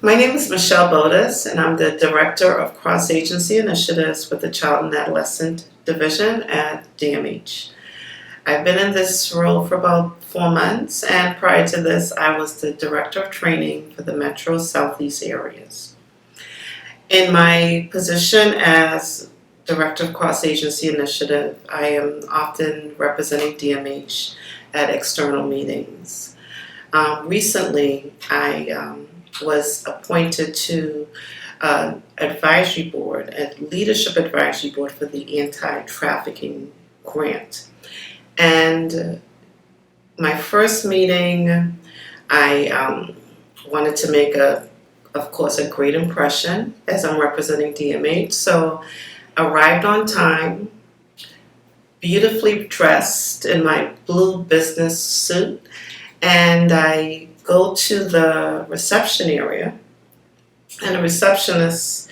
My name is Michelle Botus, and I'm the Director of Cross-Agency Initiatives with the Child and Adolescent Division at DMH. I've been in this role for about 4 months, and prior to this, I was the Director of Training for the Metro Southeast areas. In my position as Director of Cross-Agency Initiative, I am often representing DMH at external meetings. Recently, I was appointed to advisory board, a leadership advisory board for the anti-trafficking grant. And my first meeting, I wanted to make of course, a great impression as I'm representing DMH. So arrived on time, beautifully dressed in my blue business suit, and I go to the reception area, and the receptionist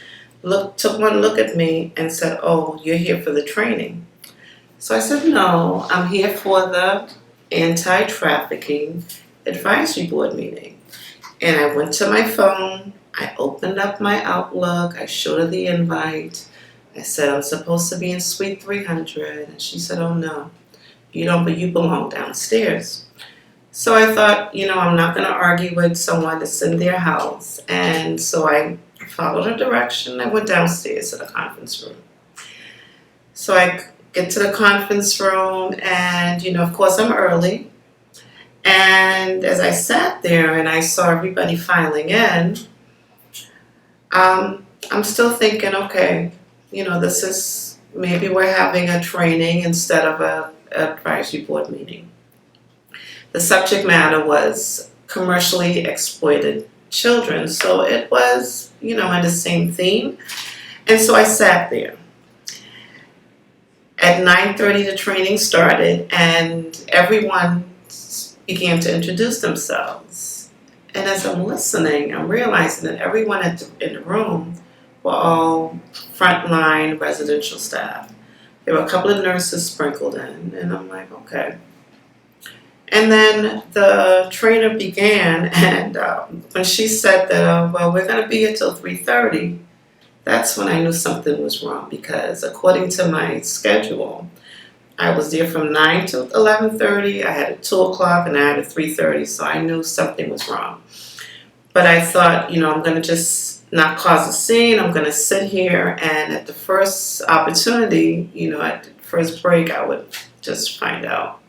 took one look at me and said, "Oh, you're here for the training." So I said, "No, I'm here for the anti-trafficking advisory board meeting." And I went to my phone, I opened up my Outlook, I showed her the invite. I said, "I'm supposed to be in suite 300. And she said, "Oh no, you don't, but you belong downstairs." So I thought, I'm not going to argue with someone that's in their house. And so I followed her direction. I went downstairs to the conference room. So I get to the conference room, and, of course, I'm early. And as I sat there and I saw everybody filing in, I'm still thinking, okay, this is, maybe we're having a training instead of an advisory board meeting. The subject matter was commercially exploited children, so it was, in the same theme. And so I sat there. At 9:30, the training started, and everyone began to introduce themselves. And as I'm listening, I'm realizing that everyone in the room were all frontline residential staff. There were a couple of nurses sprinkled in, and I'm like, okay. And then the trainer began, and when she said that, well, we're going to be here till 3:30, that's when I knew something was wrong, because according to my schedule, I was there from 9 to 11:30, I had a 2 o'clock, and I had a 3:30, so I knew something was wrong. But I thought, I'm going to just not cause a scene, I'm going to sit here, and at the first opportunity, at the first break, I would just find out.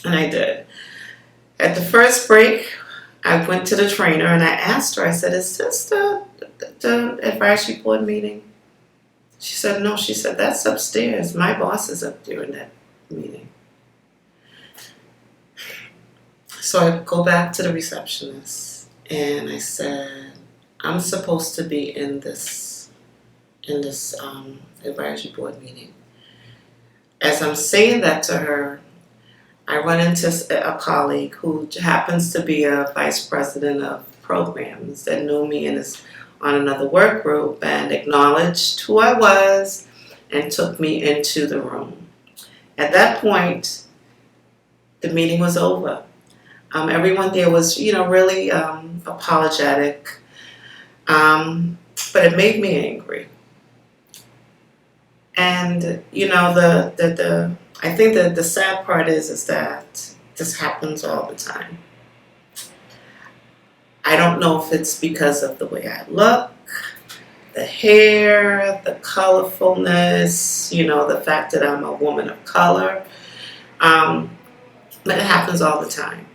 And I did. At the first break, I went to the trainer and I asked her, I said, "Is this the advisory board meeting?" She said, "No." She said, "That's upstairs. My boss is up there in that meeting." So I go back to the receptionist and I said, "I'm supposed to be in this advisory board meeting." As I'm saying that to her, I run into a colleague who happens to be a vice president of programs that knew me and is on another work group, and acknowledged who I was and took me into the room. At that point, the meeting was over. Everyone there was, really apologetic, but it made me angry. And, I think that the sad part is that this happens all the time. I don't know if it's because of the way I look, the hair, the colorfulness, the fact that I'm a woman of color, but it happens all the time.